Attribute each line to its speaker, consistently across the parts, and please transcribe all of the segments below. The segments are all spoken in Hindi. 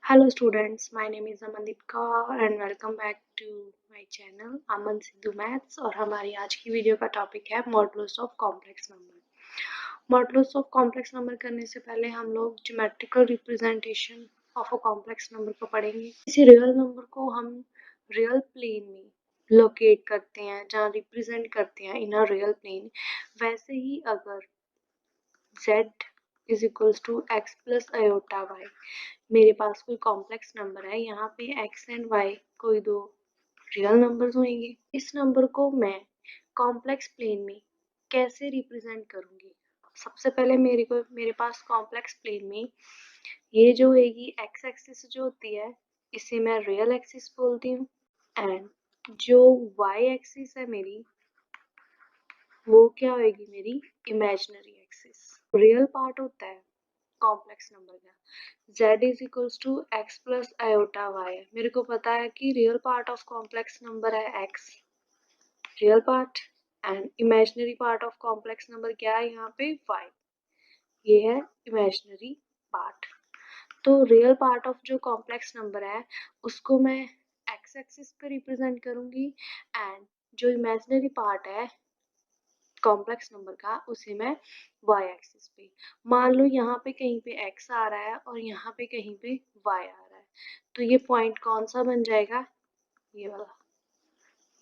Speaker 1: Hello students, my name is Amandeep Kaur and welcome back to my channel Aman Sidhu maths. और हमारी आज की वीडियो का टॉपिक है modulus of complex number. Modulus of complex number करने से पहले हम लोग geometrical representation of a complex number को पढ़ेंगे। किसी रियल नंबर को हम रियल प्लेन में लोकेट करते हैं, जहाँ रिप्रेजेंट करते हैं इन अ रियल प्लेन, वैसे ही अगर z is equals to x plus iota y, मेरे पास कोई कॉम्प्लेक्स नंबर है, यहाँ पे x एंड y कोई दो रियल नंबर्स होंगे। इस नंबर को मैं कॉम्प्लेक्स प्लेन में कैसे रिप्रेजेंट करूँगी? सबसे पहले मेरे पास कॉम्प्लेक्स प्लेन में ये जो होगी x एक्सिस जो होती है, इसे मैं रियल एक्सिस बोलती हूँ, एंड जो y एक्सिस है मेरी, वो क्या होगी? मेरी इमेजिनरी एक्सिस। रियल पार्ट होता है कॉम्प्लेक्स नंबर का z is equals to x plus iota y. मेरे को पता है कि real part of complex number है x, real part, and imaginary part of complex number क्या है यहाँ पे? y, ये है इमेजिनरी पार्ट। तो रियल पार्ट ऑफ जो कॉम्प्लेक्स नंबर है उसको मैं x एक्सिस पे रिप्रेजेंट करूंगी, एंड जो इमेजिनरी पार्ट है कॉम्प्लेक्स नंबर का उसे मैं y एक्सिस पे। मान लो यहाँ पे कहीं पे x आ रहा है और यहाँ पे कहीं पे y आ रहा है, तो ये पॉइंट कौन सा बन जाएगा? ये वाला,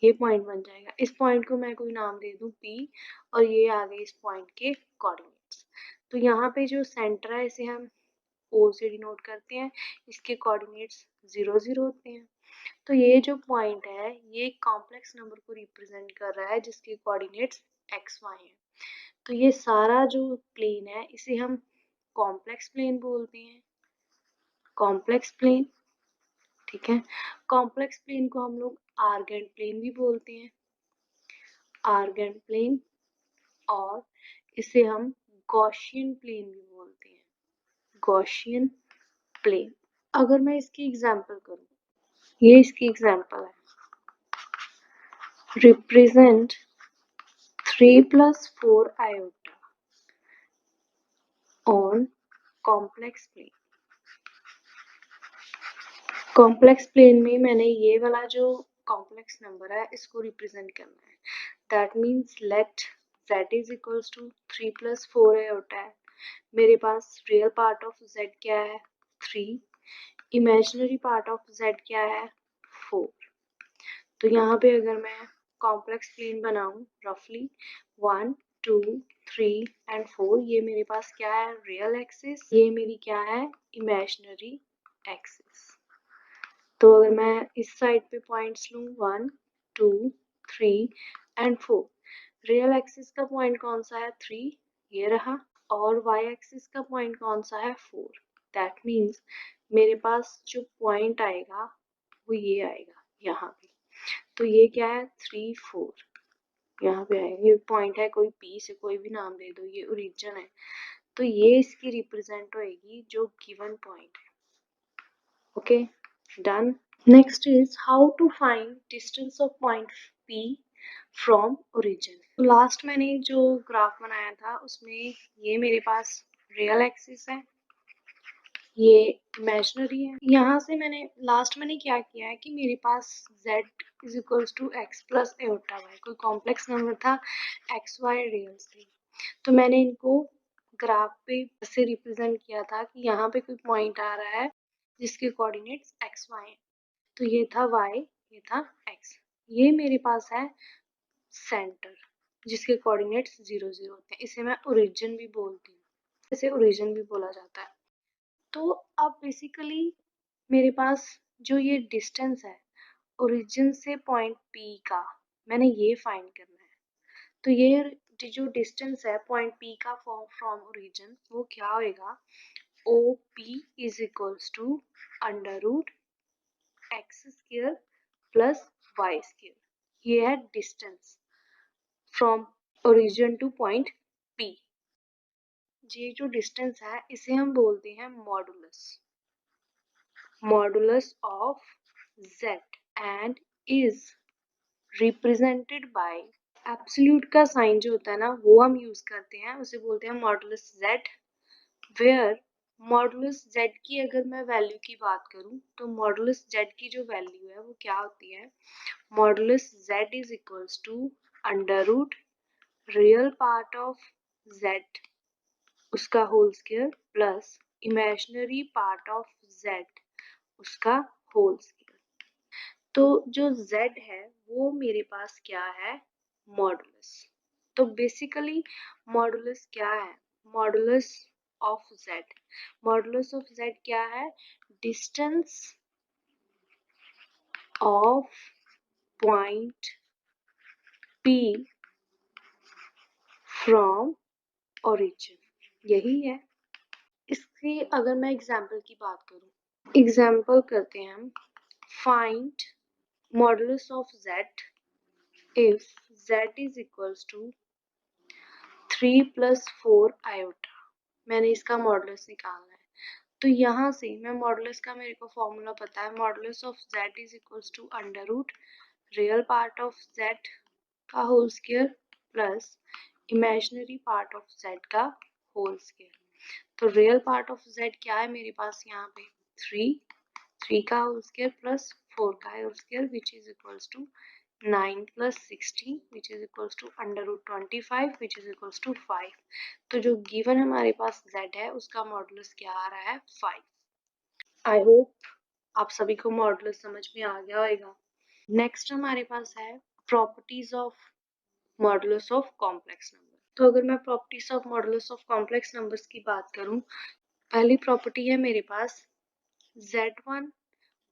Speaker 1: ये पॉइंट बन जाएगा। इस पॉइंट को मैं कोई नाम दे दूँ P, और ये आ गए इस पॉइंट के कोऑर्डिनेट्स। तो यहाँ पे जो सेंटर है इसे हम O से डिनोट करते हैं, इसके कोऑर्डिनेट्स 0 0 होते हैं। तो ये जो पॉइंट है ये कॉम्प्लेक्स नंबर को रिप्रेजेंट कर रहा है जिसके कोऑर्डिनेट्स एक्स वाई हैं। तो ये सारा जो प्लेन है इसे हम कॉम्प्लेक्स प्लेन बोलते हैं, कॉम्प्लेक्स प्लेन। ठीक है, कॉम्प्लेक्स प्लेन को हम लोग आर्गेंट प्लेन भी बोलते हैं, आर्गेंट प्लेन, और इसे हम गॉसियन प्लेन भी बोलते हैं, गॉसियन प्लेन। अगर मैं इसकी एग्जांपल करूँ, ये इसकी एग्जांपल है, represent 3 plus 4 iota on complex plane. Complex plane में मैंने ये वाला जो कॉम्प्लेक्स नंबर है इसको रिप्रेजेंट करना है। That means let z is equals to 3 plus 4 iota है। मेरे पास रियल पार्ट ऑफ z क्या है? 3, इमेजिनरी पार्ट ऑफ z क्या है? 4। तो यहाँ पे अगर मैं कॉम्प्लेक्स प्लेन बनाऊं रफली 1 2 3 एंड 4, ये मेरे पास क्या है? रियल एक्सिस, ये मेरी क्या है? Imaginary axis. तो अगर मैं इस साइड पे पॉइंट्स लूं 1 2 3 एंड 4, रियल एक्सिस का पॉइंट कौन सा है? 3, ये रहा, और वाई एक्सिस का पॉइंट कौन सा है? 4। दैट मीन्स मेरे पास जो पॉइंट आएगा वो ये आएगा यहाँ पे। तो ये क्या है? 3 4 यहाँ पे आएगा, ये पॉइंट है, कोई पी से कोई भी नाम दे दो, ये ओरिजिन है। तो ये इसकी रिप्रेजेंट होएगी जो गिवन पॉइंट है। Okay, done. Next is how to find distance of point P from origin. तो लास्ट मैंने जो ग्राफ बनाया था उसमें ये मेरे पास रियल एक्सिस है, ये इमेजिनरी है। यहाँ से मैंने क्या किया है कि मेरे पास z is equals to x plus iota y, कोई कॉम्प्लेक्स नंबर था, एक्स वाई रियल्स थे, तो मैंने इनको ग्राफ पे ऐसे रिप्रेजेंट किया था कि यहाँ पे कोई पॉइंट आ रहा है जिसके कोऑर्डिनेट्स एक्स वाई हैं। तो ये था y, ये था x, ये मेरे पास है सेंटर जिसके कोऑर्डिनेट्स 0 0 होते हैं, इसे मैं ओरिजिन भी बोलती हूँ, इसे ओरिजिन भी बोला जाता है। तो अब बेसिकली मेरे पास जो ये डिस्टेंस है ओरिजिन से पॉइंट P का, मैंने ये फाइंड करना है। तो ये जो डिस्टेंस है पॉइंट P का फ्रॉम ओरिजिन, वो क्या होएगा? OP is equals to under root x square plus y square. ये है distance from origin to point P। ये जो डिस्टेंस है इसे हम बोलते हैं modulus, modulus of z, and is represented by absolute का साइन जो होता है ना वो हम यूज करते हैं, उसे बोलते हैं modulus z, where modulus z की अगर मैं वैल्यू की बात करूं तो मॉडुलस z की जो वैल्यू है वो क्या होती है, modulus z is equals to under root real part of z उसका whole square plus imaginary part of z उसका होल स्क्वायर। तो जो z है वो मेरे पास क्या है, मॉडुलस। तो बेसिकली मॉडुलस क्या है, modulus of z, modulus of z क्या है, distance of point p from origin, यही है। इसकी अगर मैं एग्जाम्पल की बात करूं, एग्जाम्पल करते हैं हम, find modulus of z if z is equals to 3 plus 4 iota, मैंने इसका मॉडुलस निकालना है। तो यहाँ से मैं मॉडुलस का मेरे को फॉर्मूला पता है, modulus of z is equals to under root real part of z का whole square plus imaginary part of z का होल स्क्वायर। तो रियल पार्ट ऑफ z क्या है मेरे पास यहाँ पे, 3 का होल स्क्वायर प्लस 4 का whole square which is equals to 9 plus 16 which is equals to under root 25 which is equals to 5। तो जो गिवन हमारे पास z है उसका मॉडुलस क्या आ रहा है, 5। आई होप आप सभी को मॉडुलस समझ में आ गया होगा। नेक्स्ट हमारे पास है properties of modulus of complex number. तो अगर मैं properties of modulus of complex numbers की बात करूं, पहली प्रॉपर्टी है मेरे पास z1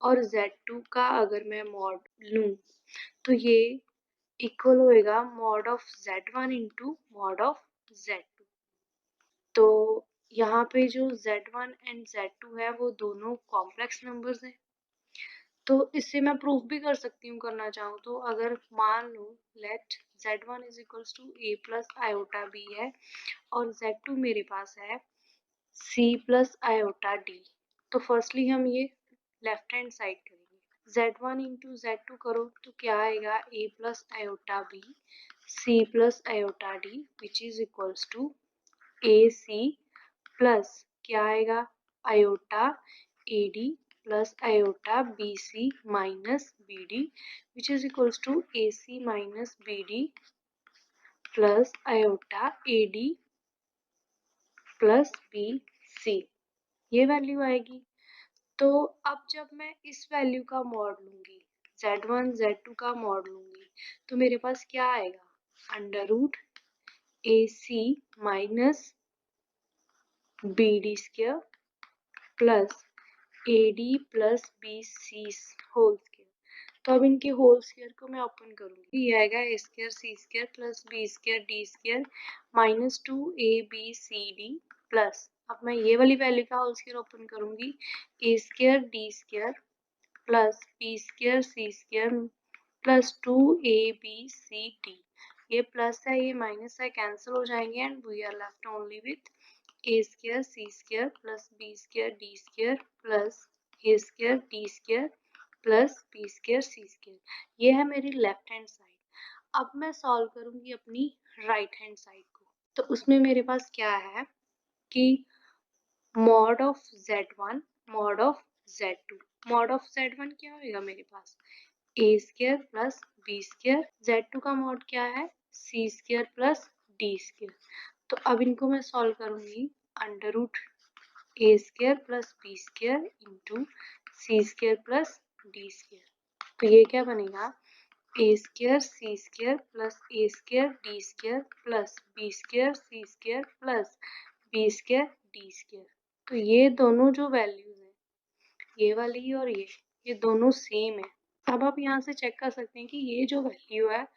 Speaker 1: और z2 का अगर मैं मॉड लूं तो ये इक्वल होएगा mod of z1 into mod of z2। तो यहाँ पे जो z1 एंड z2 है वो दोनों कॉम्प्लेक्स नंबर्स हैं। तो इससे मैं प्रूफ भी कर सकती हूँ करना चाहूँ तो, अगर मान लो let z1 is equals to a plus iota b है और z2 मेरे पास है c प्लस आयोटा d। तो फर्स्टली हम ये लेफ्ट हैंड साइड करेंगे, z1 इंटू z2 करो तो क्या आएगा, a plus iota b c plus iota d which is equals to a c plus क्या आएगा, iota a d plus iota b c minus b d which is equals to a c minus b d plus iota a d plus b c, ये वैल्यू आएगी। तो अब जब मैं इस वैल्यू का मॉड लूंगी, z1 z2 का मॉड लूंगी तो मेरे पास क्या आएगा, under root a c minus b d square plus a d plus b c whole square. तो अब इनके होल स्क्वायर को मैं ओपन करूंगी, ये आएगा a square c square plus b square d square minus 2ab cd plus, अब मैं ये वाली वैल्यू का होल स्क्वायर ओपन करूंगी, a square d square plus b square c square plus 2abcd। ये प्लस है ये माइनस है, कैंसिल हो जाएंगे and we are left only with a square c square plus b square d square plus a square d square plus b square c square. ये है मेरी लेफ्ट हैंड साइड। अब मैं सॉल्व करूंगी अपनी राइट हैंड साइड को। तो उसमें मेरे पास क्या है कि mod of z1 mod of z2, mod of z1 क्या होगा मेरे पास, a square plus b square, z2 का मॉड क्या है, c square plus d square. तो अब इनको मैं सॉल्व करूंगी, under root a square plus b square into c square plus d square. तो ये क्या बनेगा, a square c square plus a square d square plus b square c square plus b square d square. तो ये दोनों जो वैल्यूज हैं, ये वाली और ये दोनों सेम है। अब आप यहाँ से चेक कर सकते हैं कि ये जो वैल्यू है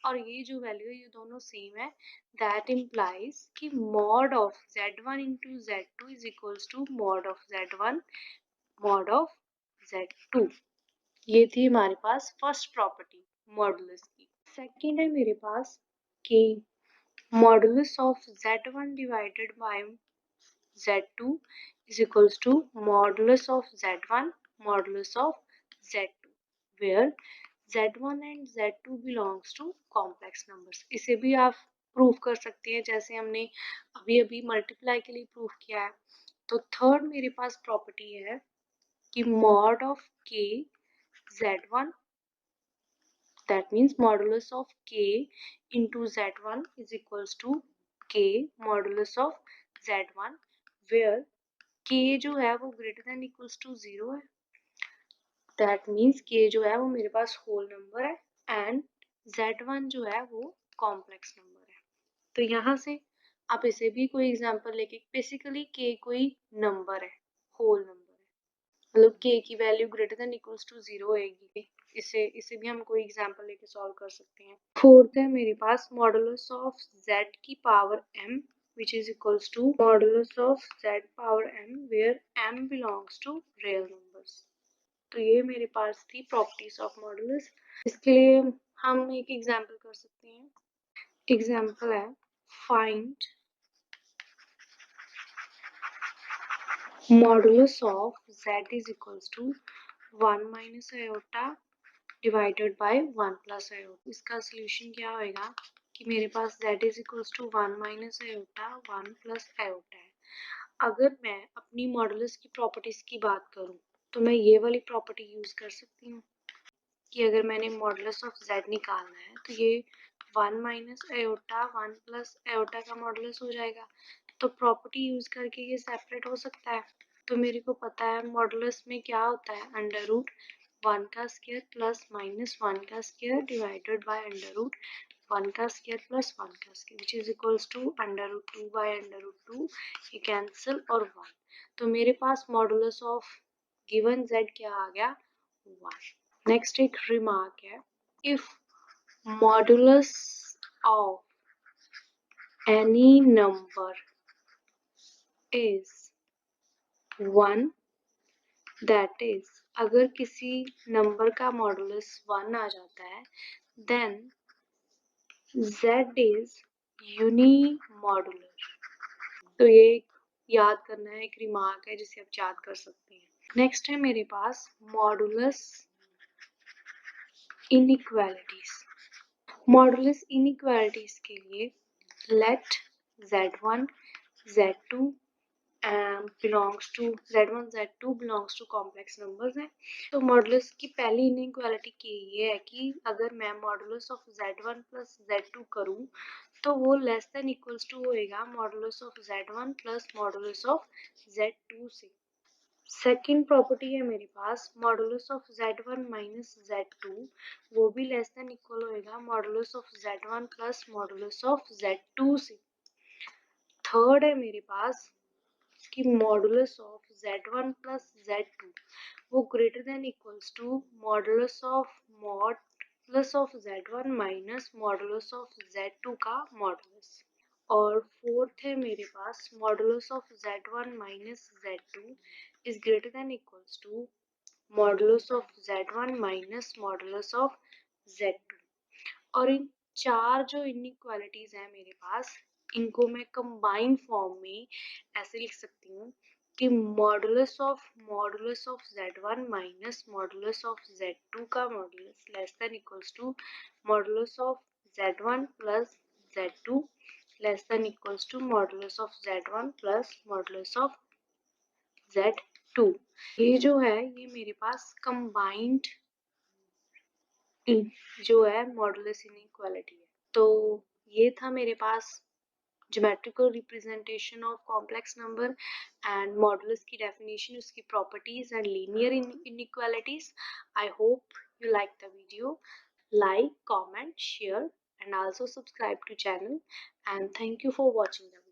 Speaker 1: और ये जो वैल्यू है ये दोनों सेम है। दैट इम्प्लाइज कि mod of z1 into z2 is equals to mod of z1 mod of z2। ये थी हमारे पास फर्स्ट प्रॉपर्टी मॉडुलस की। सेकंड है मेरे पास कि modulus of z1 divided by z2 is equals to modulus of z1 modulus of z2 where z1 and z2 belongs to complex numbers। इसे भी आप प्रूफ कर सकते हैं, जैसे हमने अभी अभी मल्टीप्लाई के लिए प्रूफ किया है तो थर्ड मेरे पास प्रॉपर्टी है कि mod of k z1, that means modulus of k into z1 is equals to k modulus of z1, where k जो है वो greater than equals to 0 है. That means k जो है वो मेरे पास whole number है and z1 जो है वो complex number है. तो यहाँ से आप इसे भी कोई एग्जांपल लेके, बेसिकली k कोई नंबर है, होल नंबर है, मतलब k की value greater than equals to 0 होगी. इसे भी हम कोई एग्जांपल लेके सॉल्व कर सकते हैं. फोर्थ है मेरे पास मॉडुलस ऑफ z की power m which is equals to modulus of z power m where m belongs to real numbers. तो ये मेरे पास थी प्रॉपर्टीज ऑफ मॉडुलस. इसके लिए हम एक एग्जांपल कर सकते हैं. एग्जांपल है find modulus of z is equals to 1 minus iota divided by 1 plus iota. इसका सोल्यूशन क्या होएगा कि मेरे पास z is equals to 1 minus iota 1 plus iota है. अगर मैं अपनी मॉडुलस की प्रॉपर्टीज की बात करूं तो मैं ये वाली प्रॉपर्टी यूज कर सकती हूँ कि अगर मैंने मॉडुलस ऑफ z निकालना है तो ये 1 माइनस आयोटा 1 प्लस आयोटा का मॉडुलस हो जाएगा. तो प्रॉपर्टी यूज करके ये सेपरेट हो सकता है. तो मेरे को पता है मॉडुलस में क्या होता है, अंडर रूट 1 का स्क्वायर प्लस माइनस 1 का square divided by under root 1 का स्क्वायर प्लस 1 का square which is equals to under root 2 by under root 2. ये कैंसिल और 1. तो मेरे पास मॉडुलस ऑफ गिवन z क्या आ गया, 1. नेक्स्ट एक रिमार्क है, if modulus of any number is 1, that is अगर किसी नंबर का मॉडुलस 1 आ जाता है देन z इज यूनिमॉडुलर. तो ये याद करना है, एक रिमार्क है जिसे आप याद कर सकते हैं. नेक्स्ट है मेरे पास मॉडुलस इनइक्वालिटीज. मॉडुलस इनइक्वालिटीज के लिए let z1 z2 belongs to z1 z2 belongs to complex numbers हैं. तो मॉडुलस की पहली इनइक्वालिटी की ये है कि अगर मैं modulus of z1 plus z2 करूं तो वो लेस देन इक्वल्स टू होएगा modulus of z1 plus modulus of z2 से. सेकेंड प्रॉपर्टी है मेरे पास modulus of z1 minus z2, वो भी लेस देन इक्वल होएगा modulus of z1 plus modulus of z2 से. थर्ड है मेरे पास कि modulus of z1 plus z2 वो greater than equals to modulus of mod plus of z1 minus modulus of z2 का मॉडुलस. और फोर्थ है मेरे पास modulus of z1 minus z2 is greater than equals to modulus of z1 minus modulus of z2. और इन चार जो इनइक्वालिटीज हैं मेरे पास, इनको मैं कंबाइन फॉर्म में ऐसे लिख सकती हूँ कि modulus of z1 minus modulus of z2 का modulus less than equals to modulus of z1 plus z2 less than equals to modulus of z1 plus modulus of z2. ये जो है ये मेरे पास कंबाइंड जो है मॉडुलस इनइक्वालिटी है. तो ये था मेरे पास geometrical representation of complex number and modulus की डेफिनेशन, उसकी properties and linear inequalities. I hope you like the video. Like, comment, share and also subscribe to channel, and thank you for watching the video.